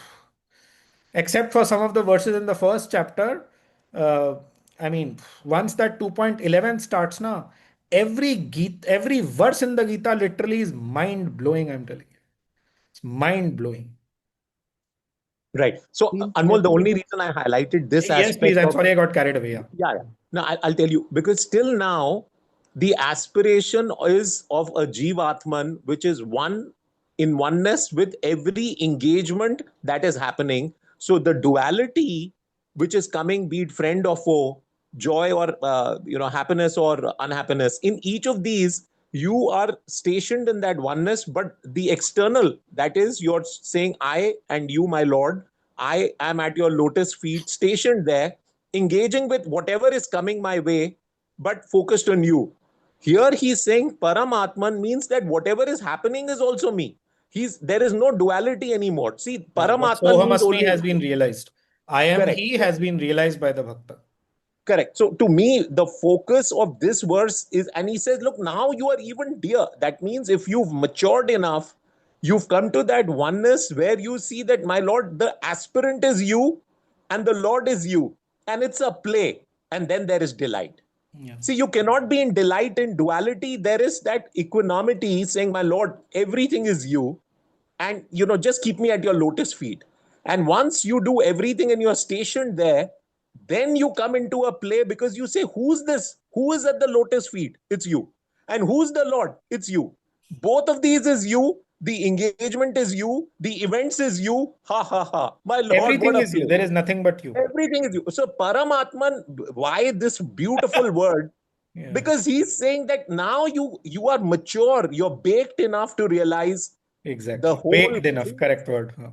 except for some of the verses in the first chapter. I mean, once that 2.11 starts now, every verse in the Gita literally is mind blowing. I'm telling you, it's mind blowing. Right. So, Anmol, the only reason I highlighted this Yes, aspect please. I'm of sorry, I got carried away. Yeah. yeah. No, I'll tell you, because till now, the aspiration is of a Jivatman, which is one in oneness with every engagement that is happening. So the duality which is coming, be it friend or foe, joy or happiness or unhappiness, in each of these, you are stationed in that oneness, but the external, that is, you're saying, I and you, my Lord, I am at your lotus feet, stationed there, engaging with whatever is coming my way, but focused on you. Here he's saying Paramatman means that whatever is happening is also me. There is no duality anymore. See, Paramatman means Sohamasmi only has been realized. I am correct. he has been realized by the Bhakta. Correct. So to me, the focus of this verse is, and he says, look, now you are even dear. That means if you've matured enough, you've come to that oneness where you see that, my Lord, the aspirant is you and the Lord is you. And it's a play. And then there is delight. Yeah. See, you cannot be in delight in duality. There is that equanimity saying, my Lord, everything is you. And, just keep me at your lotus feet. And once you do everything and you're stationed there, then you come into a play because you say, who's this? Who is at the lotus feet? It's you. And who's the Lord? It's you. Both of these is you. The engagement is you. The events is you. Ha ha ha. My Lord, Everything what a is you. play. There is nothing but you. Everything is you. So Paramatman, why this beautiful word? Yeah. Because he's saying that now you are mature, you're baked enough to realize Exactly. the whole Baked enough. Correct word. Huh.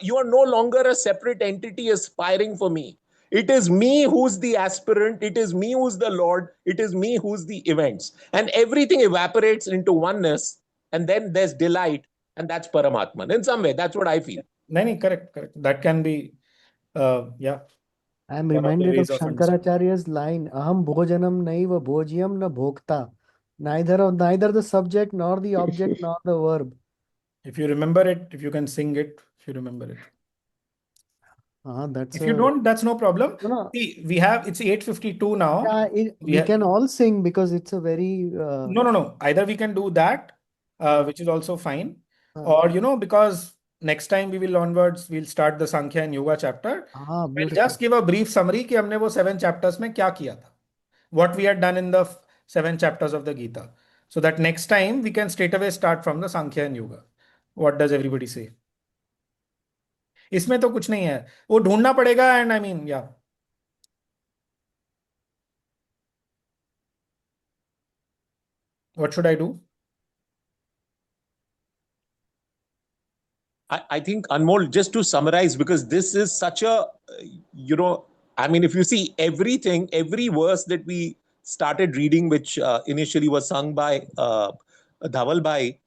you are no longer a separate entity aspiring for me. It is me who's the aspirant, it is me who's the Lord, it is me who's the events, and everything evaporates into oneness, and then there's delight, and that's Paramatman. In some way, that's what I feel. No, correct. That can be, yeah. I'm one of the reminded of ways of understanding. Shankaracharya's line, Aham bhojanam naiva bhojyam na bhokta. Neither the subject nor the object nor the verb. If you remember it, if you can sing it, if you remember it. That's If you don't, that's no problem. No. See, it's 8:52 now. Yeah, we can all sing because it's a very No. Either we can do that, which is also fine, uh, or because next time we will onwards, we'll start the Sankhya and Yoga chapter. We'll beautiful. just give a brief summary कि हमने वो 7 chapters में क्या किया था. What we had done in the 7 chapters of the Gita. So that next time we can straight away start from the Sankhya and Yoga. What does everybody say? इसमें तो कुछ नहीं है, वो ढूंढना पड़ेगा, and I mean, yeah. What should I do? I think, Anmol, just to summarize, because this is such a, I mean, if you see everything, every verse that we started reading, which initially was sung by Dhaval Bhai,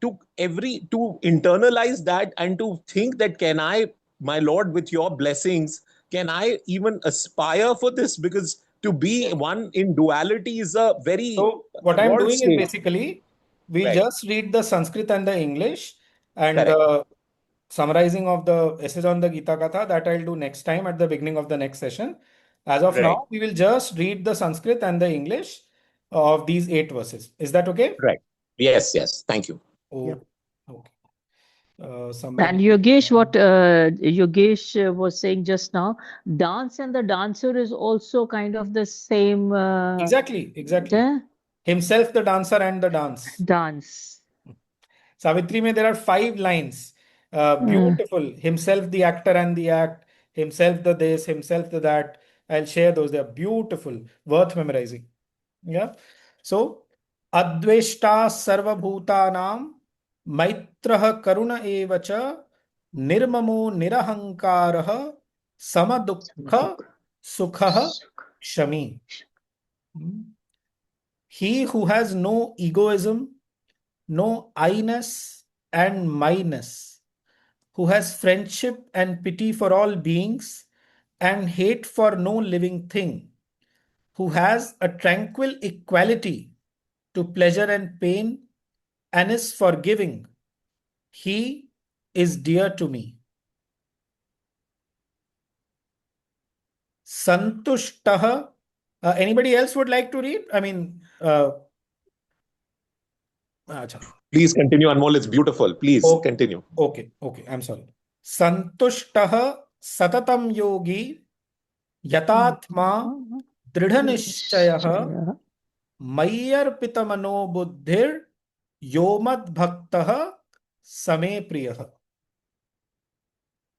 to internalize that and to think that, can I, my Lord, with your blessings, can I even aspire for this? Because to be one in duality is a very So what I'm broad doing is state. basically we'll Right. just read the Sanskrit and the English, and Correct. the summarizing of the essays on the Gita Katha that I'll do next time at the beginning of the next session. As of Right. now, we will just read the Sanskrit and the English of these 8 verses. Is that okay? Right. Yes. Yes. Thank you. Yeah. Oh, okay. And Somebody. Yogesh, what Yogesh was saying just now, dance and the dancer is also kind of the same Exactly. Himself the dancer and the dance. dance. Savitri mein there are 5 lines. Beautiful. Himself the actor and the act. Himself the this. Himself the that. I'll share those. They are beautiful. Worth memorizing. Yeah. So, Adveshta Sarvabhutanam Maitrah Karuna Evacha Nirmamo Nirahankarah Samadukha Sukha Kshami. He who has no egoism, no I-ness and minus, who has friendship and pity for all beings and hate for no living thing, who has a tranquil equality to pleasure and pain and is forgiving, he is dear to me. Santushtah. Anybody else would like to read? I mean, acha. Please continue, Anmol. It's beautiful. Please continue. Okay. I'm sorry. Santushtah satatam yogi yatatma dridhanishchayah मय्यर्पितमनो बुद्धिर यो मद्भक्तः समे प्रियः.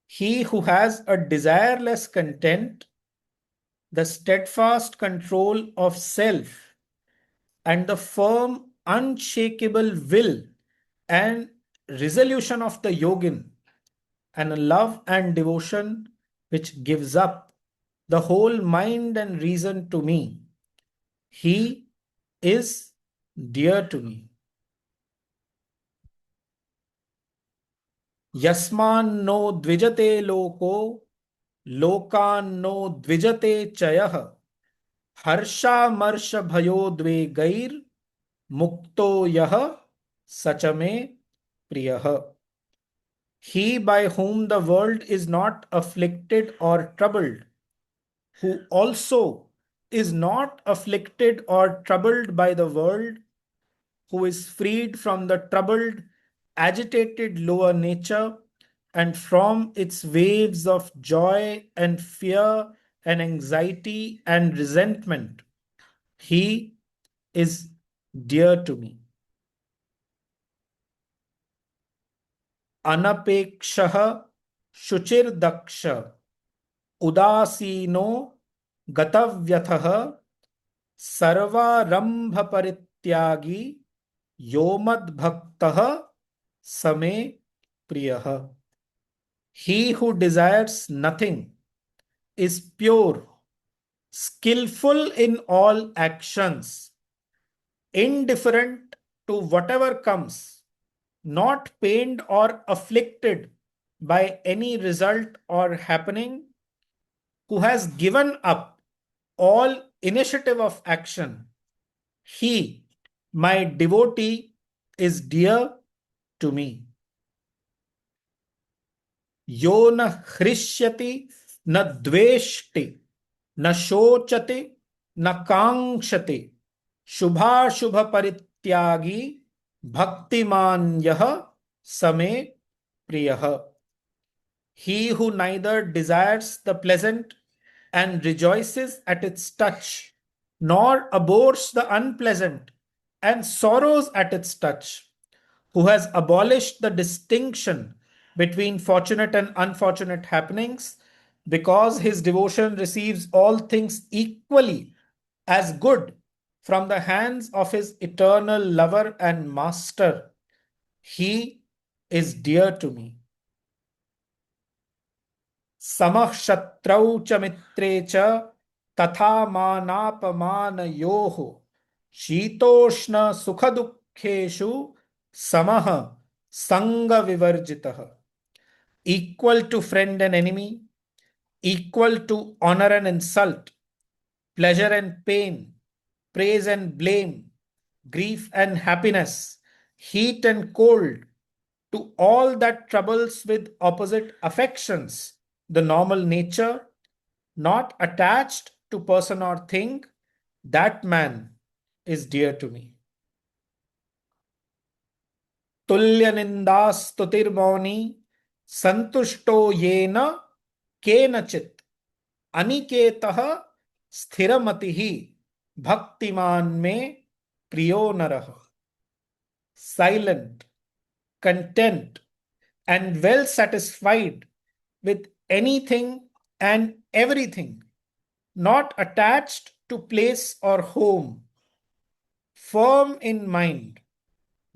He who has a desireless content, the steadfast control of self, and the firm, unshakable will and resolution of the yogin, and a love and devotion which gives up the whole mind and reason to me, he is dear to me. यस्मान्नो द्विजते लोको लोकान्नो द्विजते चयः हर्षामर्ष भयोद्वेगैर् मुक्तो यः सच मे प्रियः. He by whom the world is not afflicted or troubled, who also is not afflicted or troubled by the world, who is freed from the troubled, agitated lower nature and from its waves of joy and fear and anxiety and resentment, he is dear to me. Anapekshah Shuchirdaksha Udasino Gatavyatha Sarvarambha Parityagi Yomad Bhaktah Same Priyah. He who desires nothing is pure, skillful in all actions, indifferent to whatever comes, not pained or afflicted by any result or happening, who has given up all initiative of action. He, my devotee, is dear to me. Yo na hrishyati na dveshti न शोचते न कांक्षते शुभाशुभ परित्यागी भक्तिमान यह समे प्रियः. He who neither desires the pleasant and rejoices at its touch, nor abhors the unpleasant and sorrows at its touch, who has abolished the distinction between fortunate and unfortunate happenings, because his devotion receives all things equally as good from the hands of his eternal lover and master, he is dear to me. Samah shatrau cha mitre cha tatha manapamanayoho shitoshna sukhadukheshu Samaha Sanga Vivarjitaha. Equal to friend and enemy, equal to honor and insult, pleasure and pain, praise and blame, grief and happiness, heat and cold, to all that troubles with opposite affections, the normal nature, not attached to person or thing, that man is dear to me. तुल्य निंदा स्तुतिर्मौनी संतुष्टो येन केनचित अनिकेतः स्थिरमतिः भक्तिमान में प्रियो नरः. Silent, content, and well satisfied with anything and everything, not attached to place or home, firm in mind,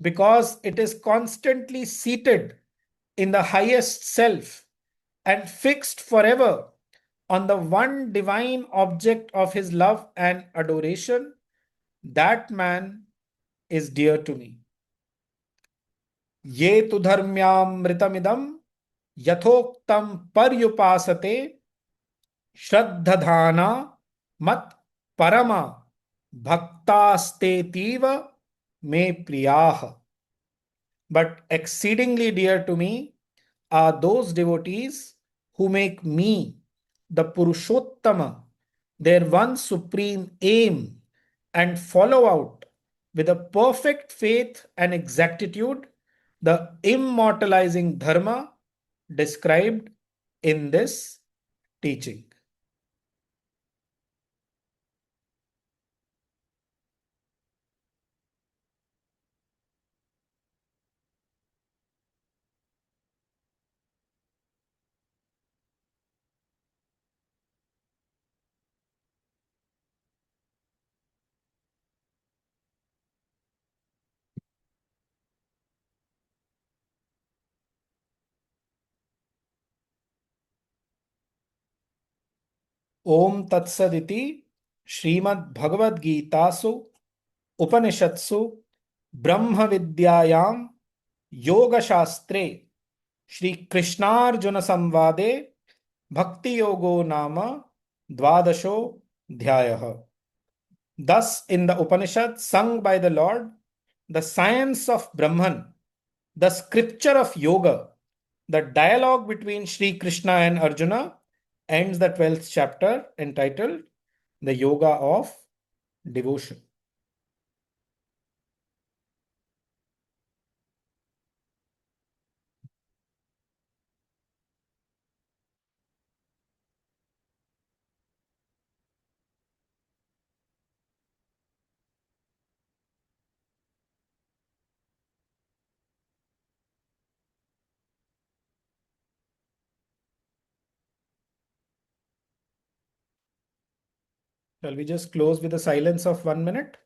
because it is constantly seated in the highest self and fixed forever on the one divine object of his love and adoration, that man is dear to me. ये तु धर्म्यामृतमिदं यथोक्तं पर्युपासते श्रद्धधाना मत परमा भक्तास्तेतीव मे प्रियाः. But exceedingly dear to me are those devotees who make me, the Purushottama, their one supreme aim, and follow out with a perfect faith and exactitude the immortalizing dharma described in this teaching. ओम तत्सदिति श्रीमद्भगवद्गीतासु उपनिषत्सु ब्रह्म विद्यायां योगशास्त्रे श्री कृष्णार्जुन संवादे भक्ति योगो नाम द्वादशो ध्यायः. Thus, in the Upanishad sung by the Lord, the science of Brahman, the scripture of yoga, the dialogue between Sri Krishna and Arjuna ends the 12th chapter entitled The Yoga of Devotion. Shall we just close with a silence of 1 minute?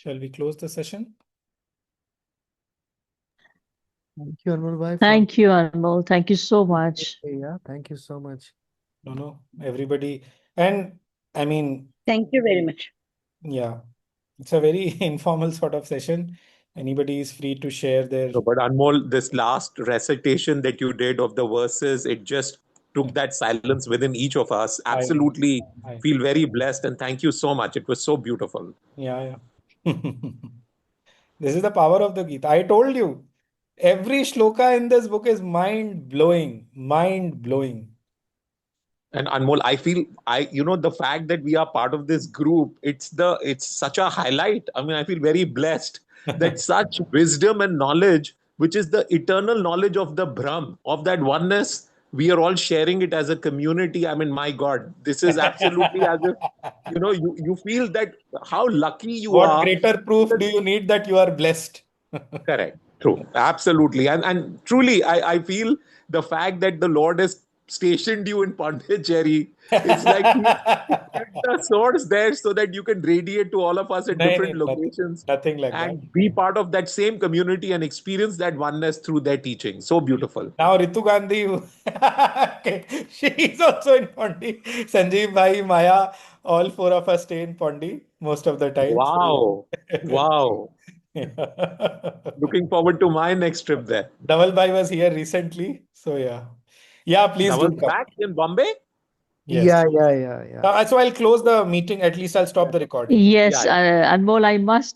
Shall we close the session? Thank you, Anmol bhai. Thank you, Anmol. Thank you so much. Yeah, thank you so much. No, everybody. And I mean, Thank you very much. yeah, it's a very informal sort of session. Anybody is free to share their. No, but Anmol, this last recitation that you did of the verses, it just took that silence within each of us. I know. Absolutely I- feel very blessed, and thank you so much. It was so beautiful. Yeah. This is the power of the Gita. I told you, every shloka in this book is mind blowing, mind blowing. And Anmol, I feel the fact that we are part of this group, it's such a highlight. I mean, I feel very blessed that such wisdom and knowledge, which is the eternal knowledge of the Brahm, of that oneness, we are all sharing it as a community. I mean, my God, this is absolutely as if, you feel that how lucky you What are. greater proof do you need that you are blessed? Correct. True. Absolutely. And truly, I feel the fact that the Lord has stationed you in Pondicherry, it's like He kept the source there so that you can radiate to all of us at different locations nothing like that. and be part of that same community and experience that oneness through their teaching. So beautiful. Now Ritu Gandhi, okay, she is also in Pondi. Sanjeev Bhai, Maya, all four of us stay in Pondi most of the time. Wow. Wow. Looking forward to my next trip there. Dhaval Bhai was here recently, so yeah. Yeah, please do Dhaval's come. back in Bombay? Yes. Yeah. So I'll close the meeting. At least I'll stop the recording. Yes, Yeah. Anmol, I must